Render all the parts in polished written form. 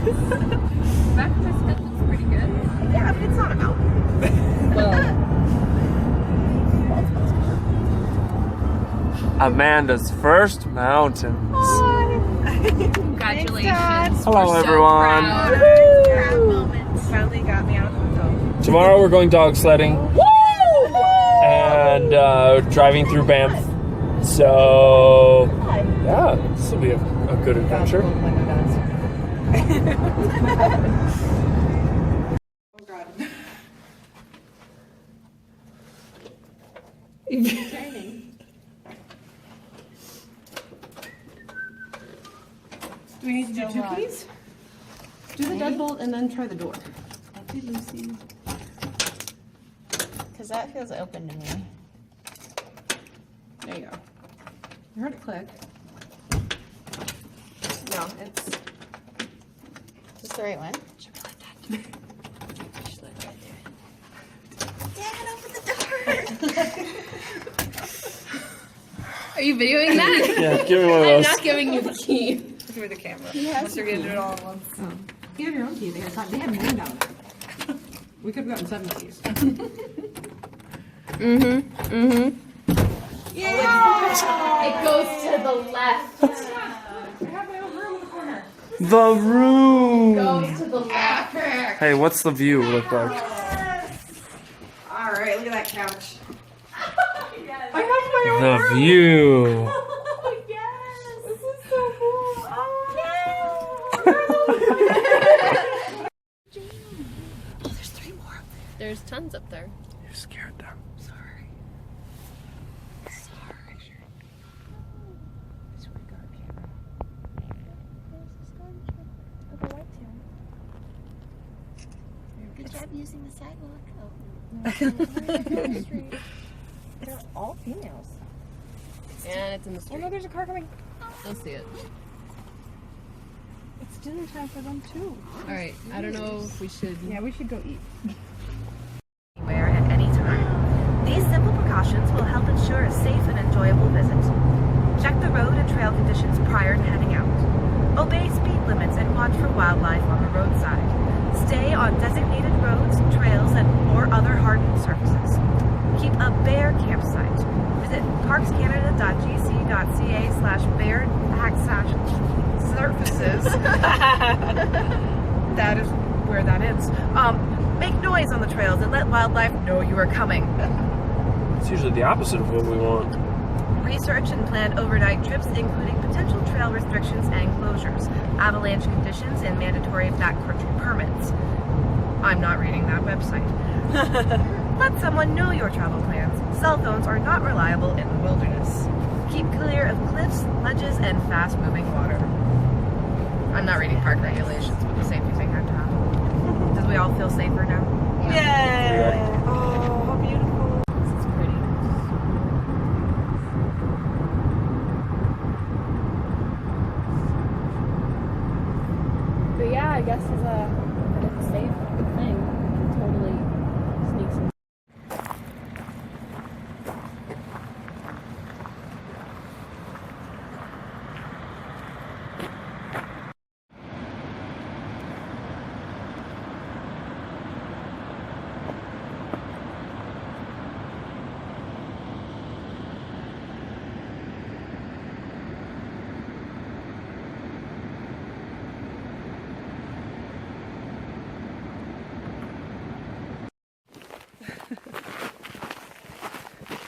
Back of my schedule's pretty good. Yeah, but it's not a mountain. Amanda's first mountains. Congratulations. Hello, We're everyone. So proud moments. Finally got me out of the hotel. Tomorrow we're going dog sledding. And driving through Banff. So, yeah, this will be a good adventure. Oh God. Do we need to do two keys? Do the deadbolt and then try the door. Okay, Lucy. Because that feels open to me. There you go. You heard it click. No, it's. Is this the right one? Dad, open the door! Are you videoing that? Yeah, give me one of I'm those. not giving you the key. Give me the camera. Yes. Unless you're gonna do it all at once. Oh. You have your own key. They had 9 down there. We could have gotten 7 keys. Yeah! It goes to the left. I have my own room in the corner. The room. Goes to the left. Hey, what's the view look like? All right, look at that couch. I have my own The view. Oh, yes. This is so cool. Oh, there's 3 more up there. There's tons up there. You scared them. Sorry. Sorry. Good job using the sidewalk. They're all females. And it's in the Oh street. no, there's a car coming. They'll see it. It's dinner time for them too. Alright, I don't know if we should. Yeah, we should go eat. Anywhere at any time. These simple precautions will help ensure a safe and enjoyable visit. Check the road and trail conditions prior to heading out. Obey speed limits and watch for wildlife on the roadside. Stay on designated roads, trails, or other hardened surfaces. Keep a bear campsite. Visit parkscanada.ca/bear-surfaces. That is where that ends. Make noise on the trails and let wildlife know you are coming. It's usually the opposite of what we want. Research and plan overnight trips, including potential trail restrictions and closures, avalanche conditions, and mandatory backcountry permits. I'm not reading that website. Let someone know your travel plans. Cell phones are not reliable in the wilderness. Keep clear of cliffs, ledges, and fast-moving water. I'm not reading park regulations, but the safety thing had to happen. Does we all feel safer now? Yeah. Oh, how beautiful. It's pretty. But yeah, I guess it's a safe thing. It totally sneaks in.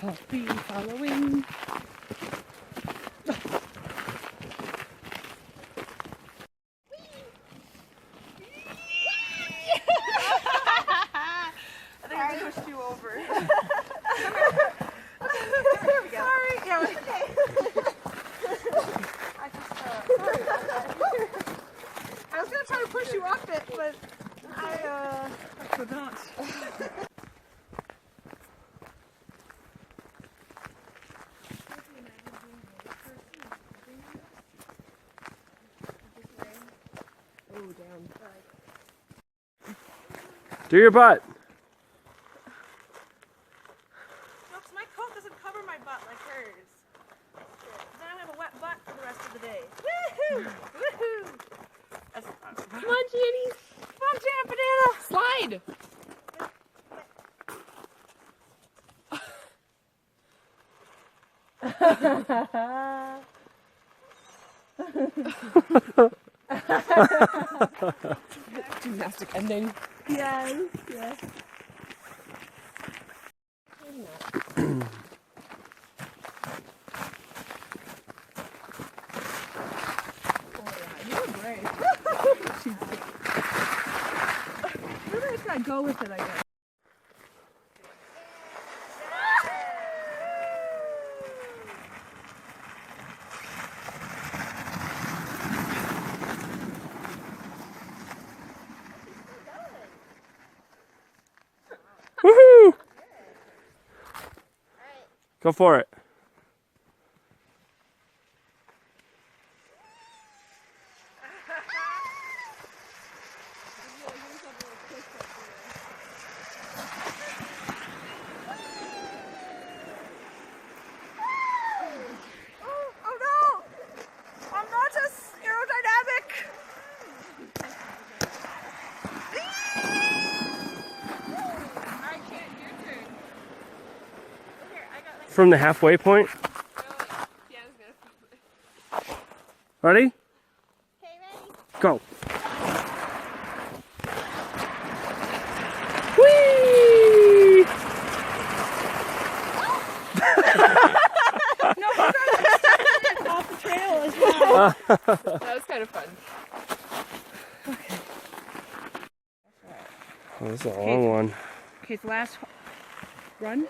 Puppy following. I think I pushed you over. There we go. Sorry. Yeah, it's okay. I just, sorry about that. I was going to try to push you off it, but I could not. Do your butt. No, 'cause my coat doesn't cover my butt like hers. Then I'm gonna have a wet butt for the rest of the day. Woohoo! Woohoo! That's, Come on, Janny. Come on, Jana Banana. Slide. Gymnastic ending. Yes, yes. You're brave. We're just gonna go with it, I guess. Woohoo! Go for it. Oh no! I'm not as aerodynamic! From the halfway point. Ready? Okay, ready? Go. Whee! No, we're gonna off the trail as well. That was kind of fun. Oh, this is a long one. Kate's last run.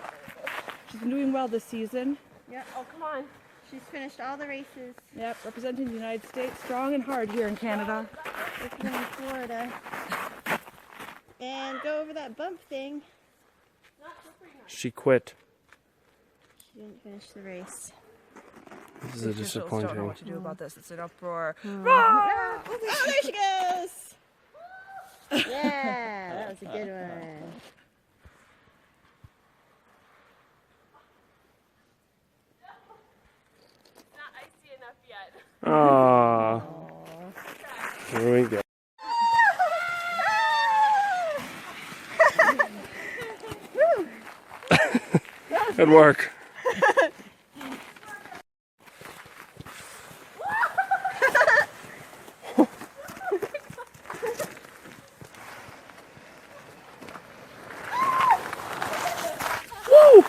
She's been doing well this season. Yep. Oh, come on. She's finished all the races. Yep, representing the United States, strong and hard here in Canada. Working in Florida. And go over that bump thing. She quit. She didn't finish the race. This is The officials don't know disappointing. what to do about this. It's an uproar. Oh, there she goes! Yeah, that was a good one. Not icy enough yet. Aww. Here we go. Good work. Woo!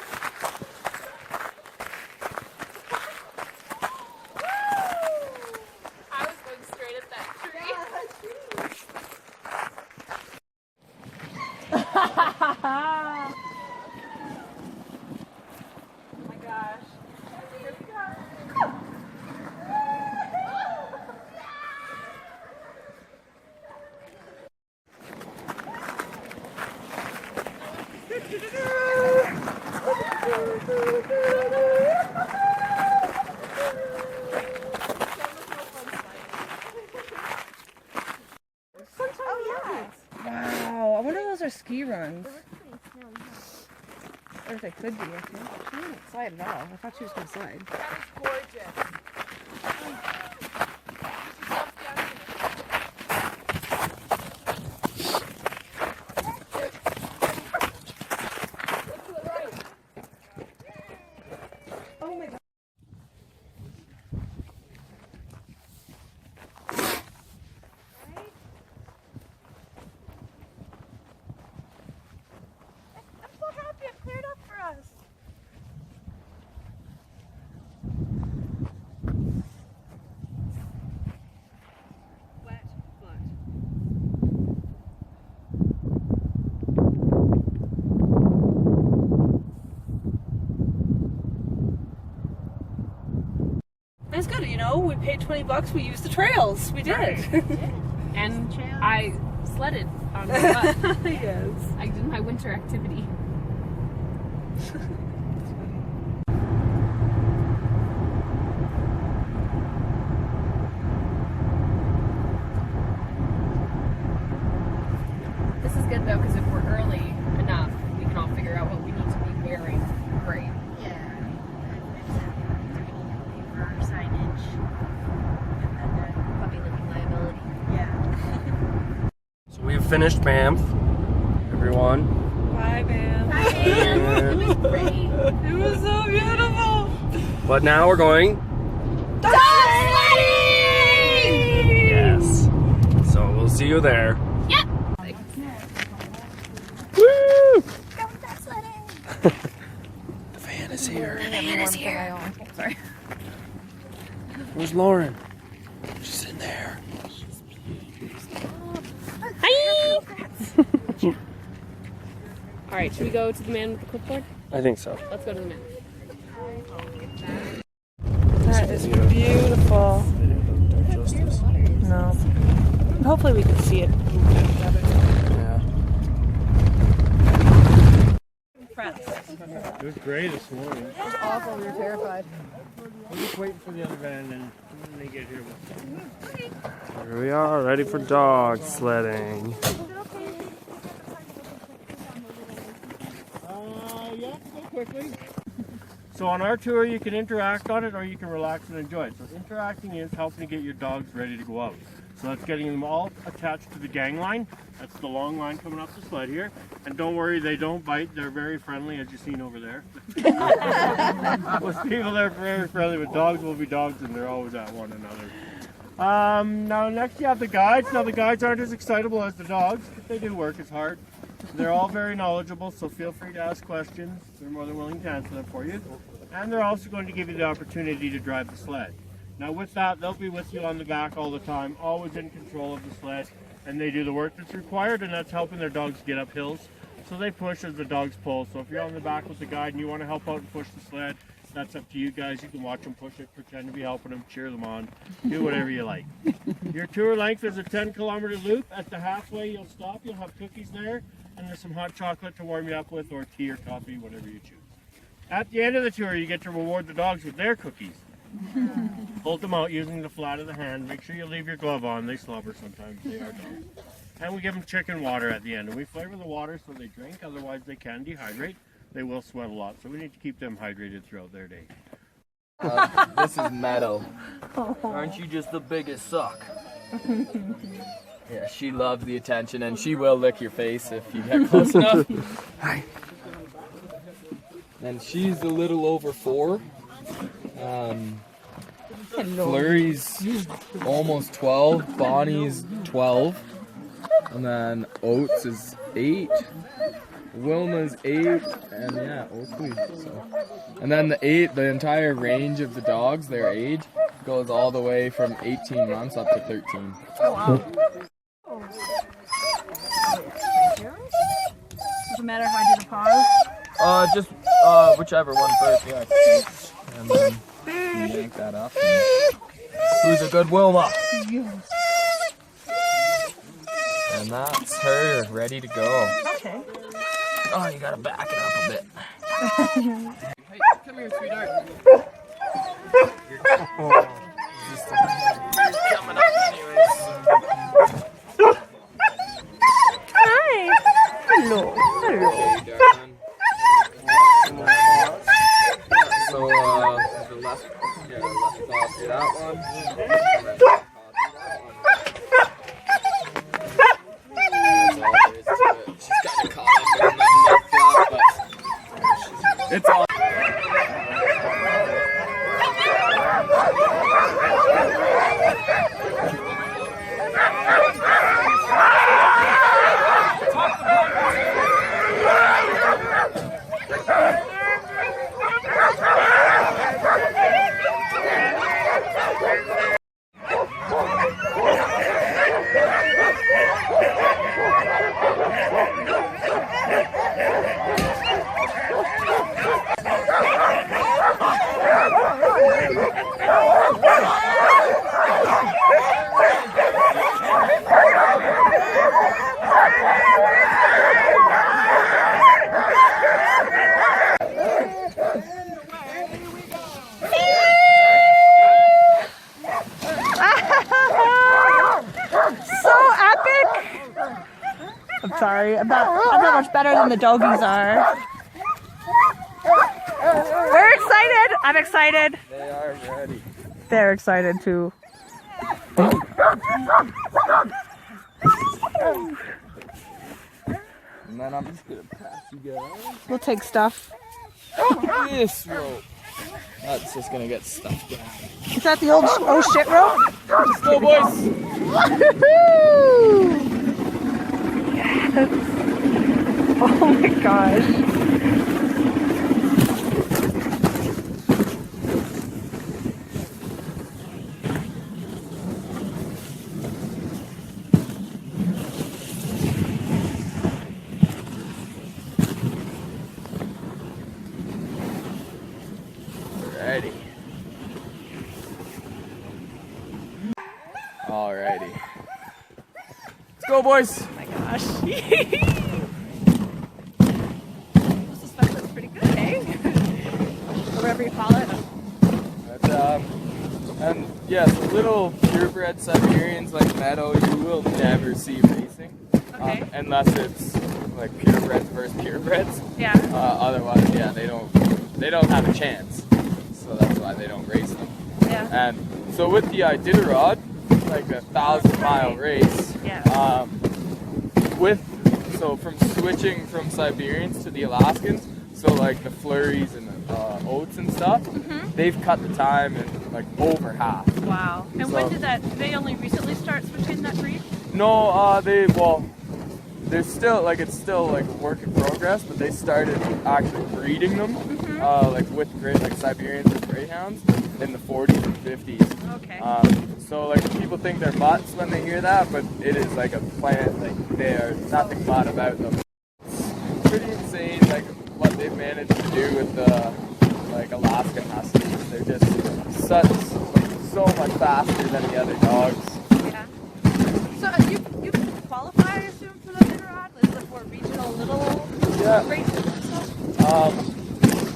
I was going straight at that tree. Oh my gosh. Here we go. Oh, yeah. Wow, I wonder if those are ski runs. Or if they could be, I think. She didn't slide at all. I thought she was going to slide. That was gorgeous. Oh my god. I'm so happy it cleared up for us. Wet foot. It's good, you know, we paid $20, we used the trails. We did. And Trails. I sledded on the butt. Yes. I did my winter activity. This is good though, because if we're early enough, we can all figure out what we need to be wearing. Great. Yeah. For our signage. Puppy looking liability. Yeah. finished Banff, everyone. Bye, man. And- It was great. It was so beautiful. but now we're going. Dog sledding! Yes. So we'll see you there. Yep. Woo! Go dog sledding. The van is here. Man is here. Sorry. Where's Lauren? She's in there. Hi. All right, should we go to the man with the clipboard? I think so. Let's go to the man. That is beautiful. Justice. No. Hopefully we can see it. Yeah. It was great this morning. It was awful. We were terrified. I'm just waiting for the other van and when they get here. Here we are, ready for dog sledding. Yeah, go quickly. So on our tour, you can interact on it or you can relax and enjoy it. So interacting is helping to get your dogs ready to go out. So that's getting them all attached to the gang line. That's the long line coming up the sled here. And don't worry, they don't bite. They're very friendly, as you've seen over there. With people, they're very friendly. With dogs will be dogs, and they're always at one another. Now next you have the guides. Now the guides aren't as excitable as the dogs, but they do work as hard. They're all very knowledgeable, so feel free to ask questions. They're more than willing to answer them for you. And they're also going to give you the opportunity to drive the sled. Now with that, they'll be with you on the back all the time, always in control of the sled, and they do the work that's required, and that's helping their dogs get up hills. So they push as the dogs pull. So if you're on the back with the guide and you want to help out and push the sled, that's up to you guys. You can watch them push it, pretend to be helping them, cheer them on, do whatever you like. Your tour length is a 10-kilometer loop. At the halfway, you'll stop. You'll have cookies there, and there's some hot chocolate to warm you up with, or tea or coffee, whatever you choose. At the end of the tour, you get to reward the dogs with their cookies. Hold them out using the flat of the hand. Make sure you leave your glove on. They slobber sometimes. They are dogs. And we give them chicken water at the end. And we flavor the water so they drink. Otherwise, they can dehydrate. They will sweat a lot. So we need to keep them hydrated throughout their day. This is Meadow. Aren't you just the biggest suck? Yeah, she loves the attention and she will lick your face if you get close enough. Hi. And she's a little over 4. Flurry's almost 12. Bonnie's 12. And then Oates is 8. Wilma's 8, and yeah, Oakley. So. And then the entire range of the dogs, their age, goes all the way from 18 months up to 13. Oh, wow. Does it matter if I do the pause? Just whichever one first, yeah. And then you yank that up. Who's a good Wilma? And that's her, ready to go. Okay. Oh, you gotta back it up a bit. Hey, come here, sweetheart. Coming up anyways. Hi. Hello. Hello. So, the left paw through that one. She's got it caught up in the neck flap, but it's all. Sorry, I'm not much better than the doggies are. We're excited. I'm excited. They are ready. They're excited too. then I'm just gonna pass you guys We'll take stuff. this rope. That's just gonna get stuck down. Is that the old oh shit rope? Let's go, boys! Yes. Oh my gosh. Alrighty. Alrighty. Let's go, boys! Oh my gosh. This is pretty good, eh? Or whatever you call it. But, and yes, little purebred Siberians like Meadow, you will never see racing. Okay. Unless it's like purebreds versus purebreds. Yeah. Otherwise, yeah, they don't have a chance. So that's why they don't race them. Yeah. And so with the Iditarod, like a 1,000-mile race, Yeah. So from switching from Siberians to the Alaskans, so like the flurries and the oats and stuff, they've cut the time in like over half. Wow. And So- when did that, they only recently start switching that breed? No, they're still like it's still like a work in progress, but they started actually breeding them, like with like Siberians and greyhounds in the 40s and 50s. Okay. So like people think they're mutts when they hear that, but it is like a plant. Like they are nothing but about them. It's pretty insane, like what they've managed to do with the like Alaskan Huskies. They're just so much faster than the other dogs. Yeah. So you qualify, I assume, for the Iditarod? Is it for regional little races and stuff?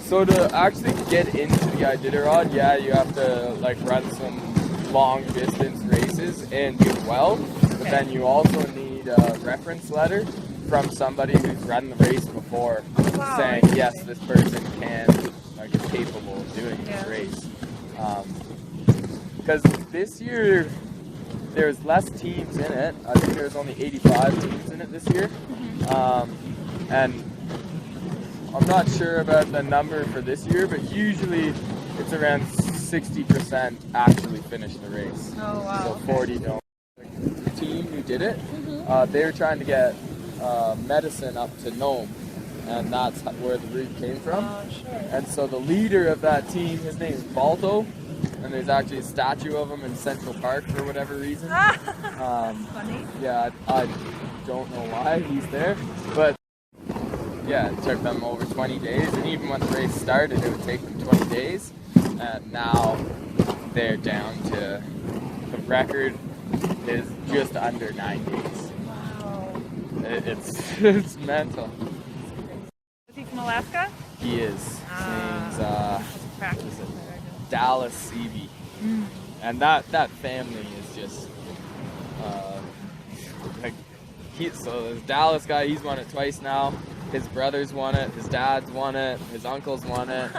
So to actually get into the Iditarod, yeah, you have to like run some long distance races and do well. But then you also need a reference letter from somebody who's run the race before, saying yes, this person is capable of doing this race. Because this year there's less teams in it. I think there's only 85 teams in it this year, and I'm not sure about the number for this year, but usually it's around 60% actually finish the race. Oh, wow. So 40 don't. The team who did it, they were trying to get medicine up to Nome, and that's where the breed came from. Oh, sure. And so the leader of that team, his name is Balto, and there's actually a statue of him in Central Park for whatever reason. Funny. Yeah, I don't know why he's there, but yeah, it took them over 20 days, and even when the race started, it would take them 20 days, and now they're down to, the record is just under 9 days. Wow. It's mental. Is he from Alaska? He is. His name's Practice it. Dallas Seavey. And that family is just so this Dallas guy, he's won it twice now. His brothers won it, his dad's won it, his uncles won it.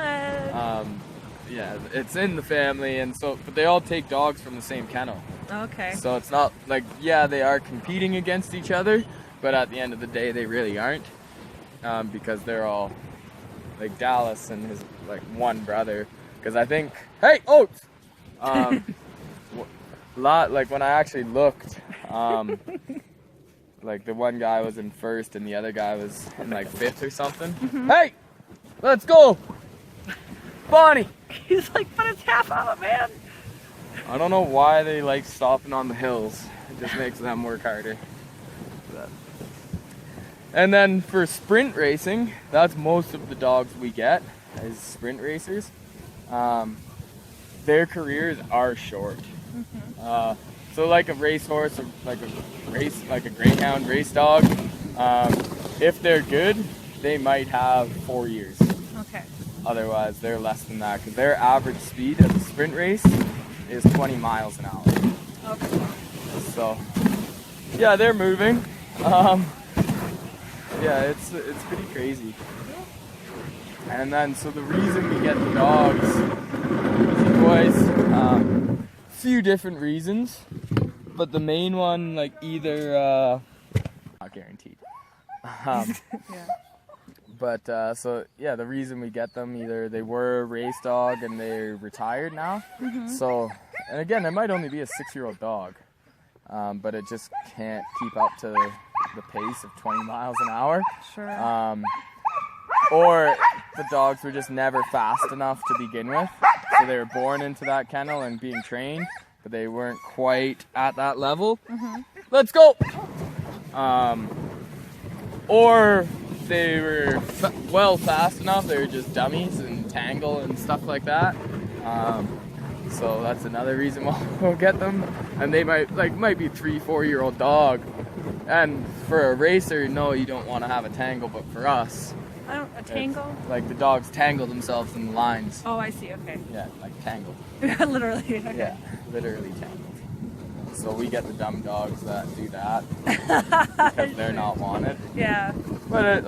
Yeah, it's in the family, and so but they all take dogs from the same kennel. Okay. So it's not like, yeah, they are competing against each other, but at the end of the day they really aren't. Because they're all like Dallas and his like one brother. Because I think, hey, Oats! Like when I actually looked, like the one guy was in first and the other guy was in like fifth or something. Hey, let's go, Bonnie. He's like, but it's half of it, man. I don't know why they like stopping on the hills. It just makes them work harder. And then for sprint racing, that's most of the dogs we get is sprint racers. Their careers are short. So like a racehorse, or like a greyhound race dog, if they're good, they might have 4 years. Okay. Otherwise, they're less than that because their average speed at the sprint race is 20 miles an hour. Okay. So, yeah, they're moving. Yeah, it's pretty crazy. And then, so the reason we get the dogs, boys, few different reasons, but the main one, like either, not guaranteed. Yeah. But so yeah, the reason we get them, either they were a race dog and they're retired now. So, and again, it might only be a 6-year-old dog, but it just can't keep up to the pace of 20 miles an hour. Sure. Or the dogs were just never fast enough to begin with. So they were born into that kennel and being trained, but they weren't quite at that level. Let's go! Or they were fast enough, they were just dummies and tangle and stuff like that. So that's another reason why we'll get them. And they might be 3-4-year-old dog. And for a racer, no, you don't want to have a tangle, but for us, A tangle? like the dogs tangle themselves in the lines. Oh, I see. Okay. Yeah, like tangled. Literally. Okay. Yeah, literally tangled. So we get the dumb dogs that do that because they're not wanted. Yeah. But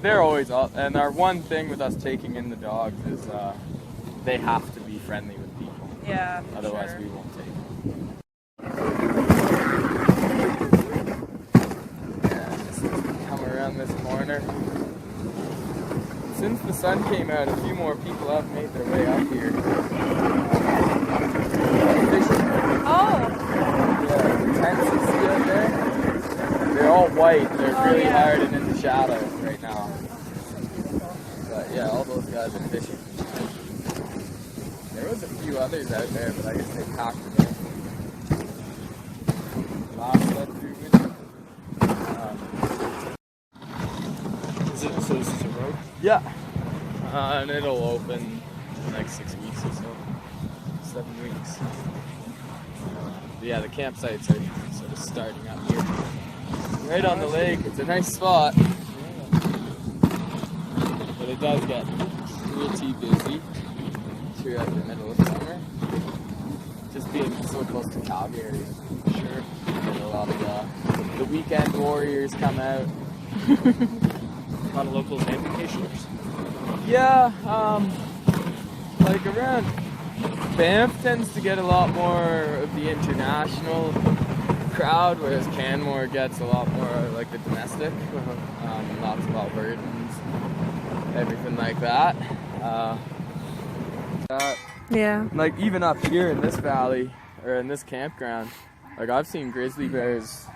they're always all, and our one thing with us taking in the dogs is they have to be friendly with people. Yeah. Otherwise sure. we won't take them. Yeah, just come around this corner. Since the sun came out, a few more people have made their way up here. Fishing. Oh. Yeah, the tents you see out there, they're all white. They're really hard and in the shadow right now. But yeah, all those guys are fishing. There was a few others out there, but I guess they packed them in. Last sled through with So this is a road? yeah. And it'll open in like 6 weeks or so. 7 weeks. But yeah, the campsites are sort of starting up here. Right on the lake. It's a nice spot. But it does get pretty busy throughout the middle of summer. Just being so close to Calgary, sure. Get a lot of the weekend warriors come out. A lot of locals and vacationers. Yeah, like around Banff tends to get a lot more of the international crowd, whereas Canmore gets a lot more like the domestic. Lots of Albertans, everything like that. Yeah. Like even up here in this valley, or in this campground, like I've seen grizzly bears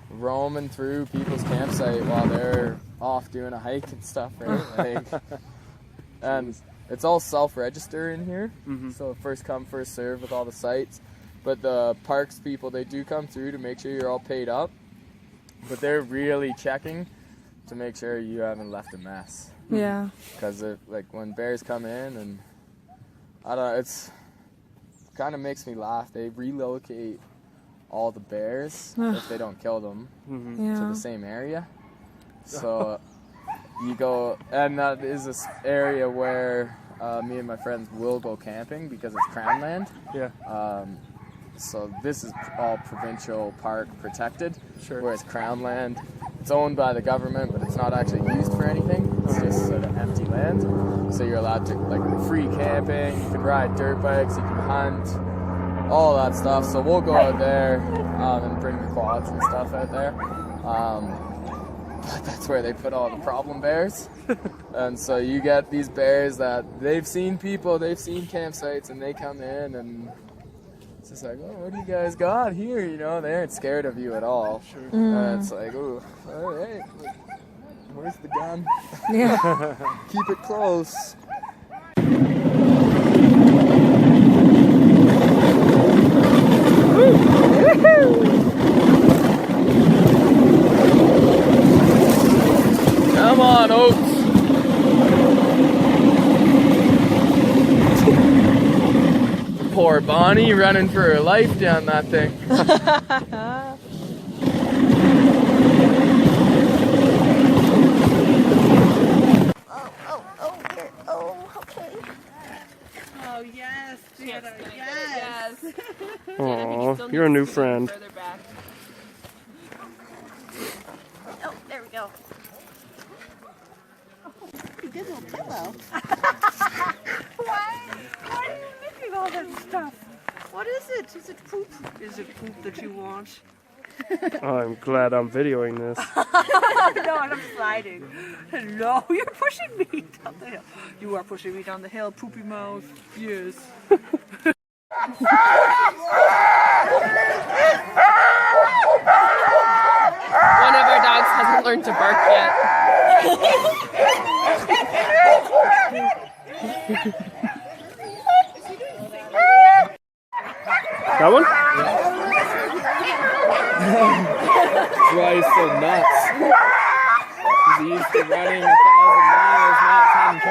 roaming through people's campsite while they're off doing a hike and stuff, right? Like, and it's all self-register in here, so first come, first serve with all the sites. But the parks people, they do come through to make sure you're all paid up, but they're really checking to make sure you haven't left a mess. Yeah. Because like when bears come in, and I don't know, it's kind of makes me laugh. They relocate all the bears if they don't kill them to the same area. So you go, and that is this area where me and my friends will go camping because it's Crown land. Yeah. So this is all provincial park protected, Sure. whereas Crown land, it's owned by the government, but it's not actually used for anything. It's just sort of empty land. So you're allowed to, like, free camping, you can ride dirt bikes, you can hunt, all that stuff. So we'll go out there and bring the quads and stuff out there. But that's where they put all the problem bears. And so you get these bears that they've seen people, they've seen campsites, and they come in and it's just like, oh, what do you guys got here? You know, they aren't scared of you at all. Sure. And it's like, oh, all right, where's the gun? Yeah. Keep it close. Come on, Oats. Poor Bonnie running for her life down that thing. Oh yes, Jana, yes. Aw, you're a new friend. Further back. Oh, there we go. Good little pillow. Why are you making all that stuff? What is it? Is it poop? Is it poop that you want? I'm glad I'm videoing this. No, and I'm sliding. No, you're pushing me down the hill. You are pushing me down the hill, poopy mouth. Yes. One of our dogs hasn't learned to bark yet. That one? That's why he's so nuts. He's used to running 1,000 miles, not 10K.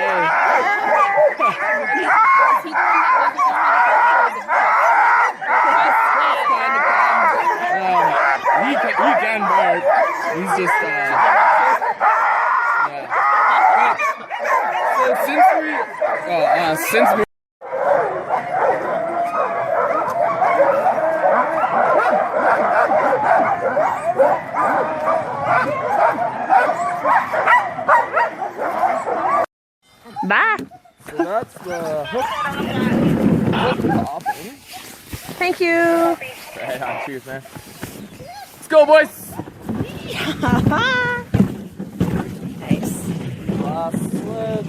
He can bark. He's just, yeah. So since we Bye. So that's the hook popping. Thank you. Right on, cheers, man. Let's go, boys. Nice. Last sled,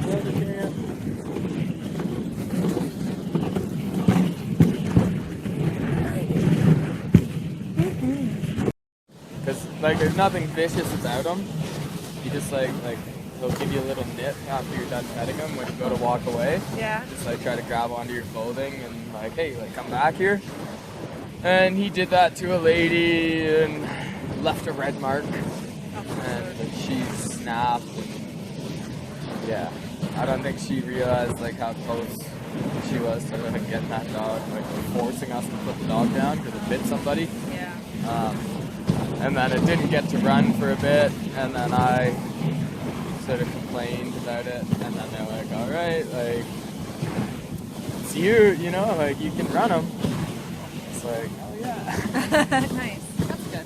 because like there's nothing vicious about them. You just like they'll give you a little nip after you're done petting them when you go to walk away. Yeah. Just like try to grab onto your clothing and like, hey, like come back here. And he did that to a lady and left a red mark. And she snapped. And, yeah, I don't think she realized like how close she was to like getting that dog, like forcing us to put the dog down because it bit somebody. Yeah. And then it didn't get to run for a bit, and then I sort of complained about it, and then they're like, all right, like, it's you know, like, you can run them. It's like, oh yeah. Nice. That's good.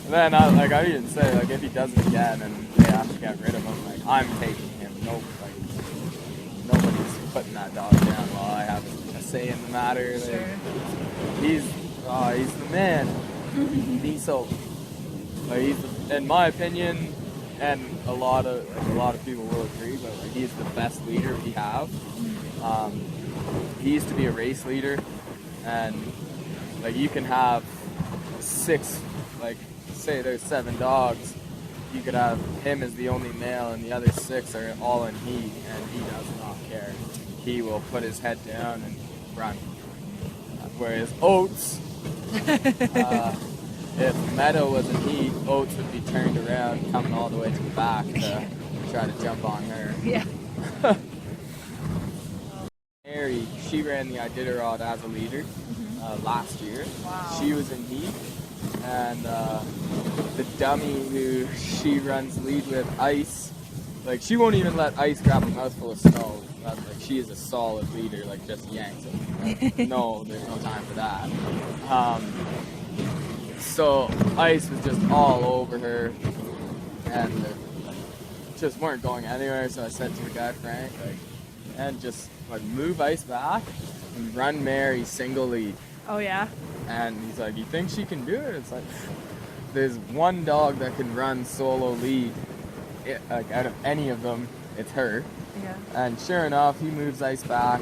And then I even say, like, if he does it again and they have to get rid of him, like, I'm taking him. Nobody's putting that dog down while I have a say in the matter. Like, Sure. He's the man. He's so, like, he's, in my opinion, and a lot of people will agree, but like he's the best leader we have. He used to be a race leader, and like you can have 6, like say there's 7 dogs, you could have him as the only male and the other 6 are all in heat, and he does not care. He will put his head down and run. Whereas Oates, if Meadow was in heat, Oates would be turned around, coming all the way to the back to try to jump on her. Yeah. Mary, she ran the Iditarod as a leader last year. Wow. She was in heat, and the dummy who she runs lead with, Ice, like she won't even let Ice grab a mouthful of snow. Like she is a solid leader, like just yanks it. No, there's no time for that. So Ice was just all over her, and just weren't going anywhere. So I said to the guy Frank, like, and just like move Ice back and run Mary single lead. Oh yeah. And he's like, you think she can do it? It's like, there's one dog that can run solo lead. Like out of any of them, it's her. Yeah. And sure enough, he moves Ice back,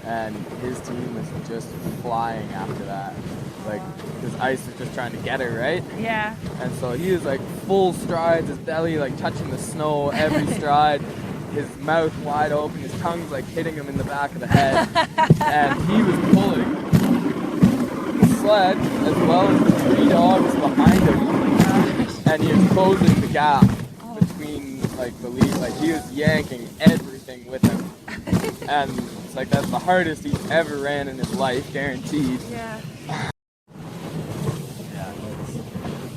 and his team was just flying after that. Like, because Ice was just trying to get her, right? Yeah. And so he was like full strides, his belly like touching the snow every stride, his mouth wide open, his tongue's like hitting him in the back of the head, and he was pulling the sled as well as the 3 dogs behind him, and he was closing the gap between like the lead, like he was yanking everything with him, and it's like that's the hardest he's ever ran in his life, guaranteed. Yeah.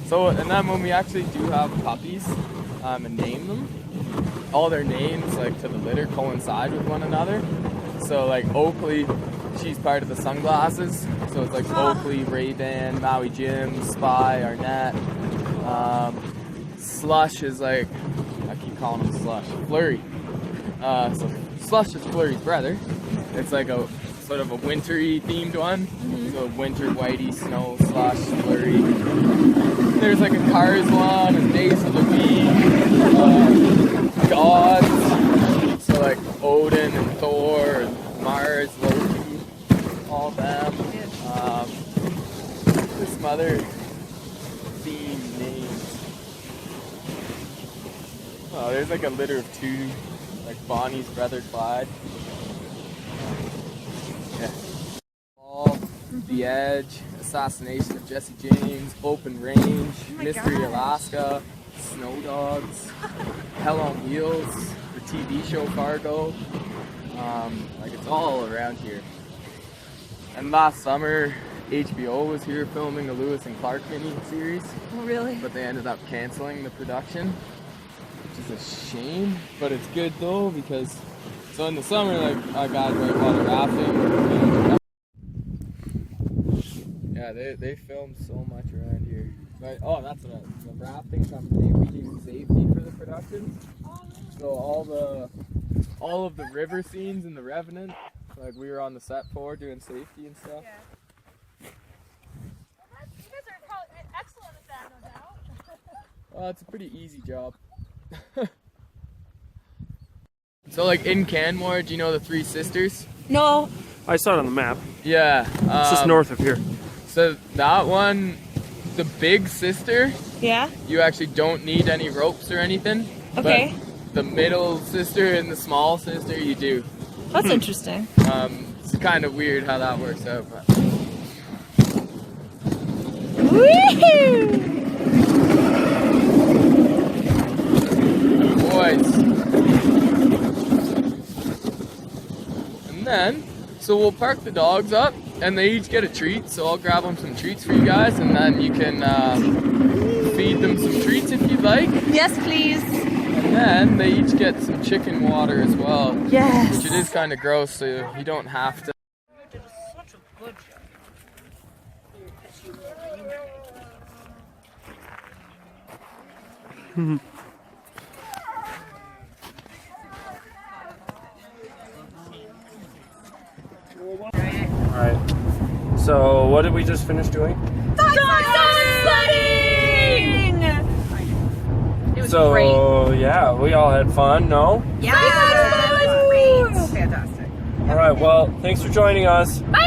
So, and then when we actually do have puppies and name them, all their names, like to the litter, coincide with one another. So, like Oakley, she's part of the sunglasses. So it's like Oakley, Ray-Ban, Maui Jim, Spy, Arnett. Slush is like, I keep calling him Slush, Flurry. So Slush is Flurry's brother. It's like a sort of a wintry themed one. So winter whitey snow / slurry. There's like a Cars one, a Days of the Week, gods. So like Odin and Thor and Mars, Loki, all them. There's some other theme names. Oh, there's like a litter of 2, like Bonnie's brother Clyde. Yeah. All, The Edge, Assassination of Jesse James, Open Range, Mystery Alaska, Snow Dogs, Hell on Wheels, the TV show Fargo. Like it's all around here. And last summer, HBO was here filming the Lewis and Clark mini series. Oh, really? But they ended up canceling the production, which is a shame. But it's good though because so in the summer, like I got like a lot of rafting. Yeah, they filmed so much around here. But oh, that's what the rafting company. We do safety for the production. So all of the river scenes in The Revenant, like we were on the set for doing safety and stuff. Yeah. You guys are probably excellent at that, no doubt. Well, it's a pretty easy job. So like in Canmore, do you know the Three Sisters? No. I saw it on the map. Yeah. It's just north of here. So that one, the big sister, Yeah? you actually don't need any ropes or anything. Okay. But the middle sister and the small sister, you do. That's interesting. It's kind of weird how that works out. But. Woohoo! Boys. And then, so we'll park the dogs up and they each get a treat. So I'll grab them some treats for you guys and then you can feed them some treats if you'd like. Yes, please. And then they each get some chicken water as well. Yes. Which it is kind of gross, so you don't have to. Alright. So, what did we just finish doing? Sledding! It was great. So, yeah, we all had fun, no? Yeah, it was great. Fantastic. Alright, well, thanks for joining us. Bye!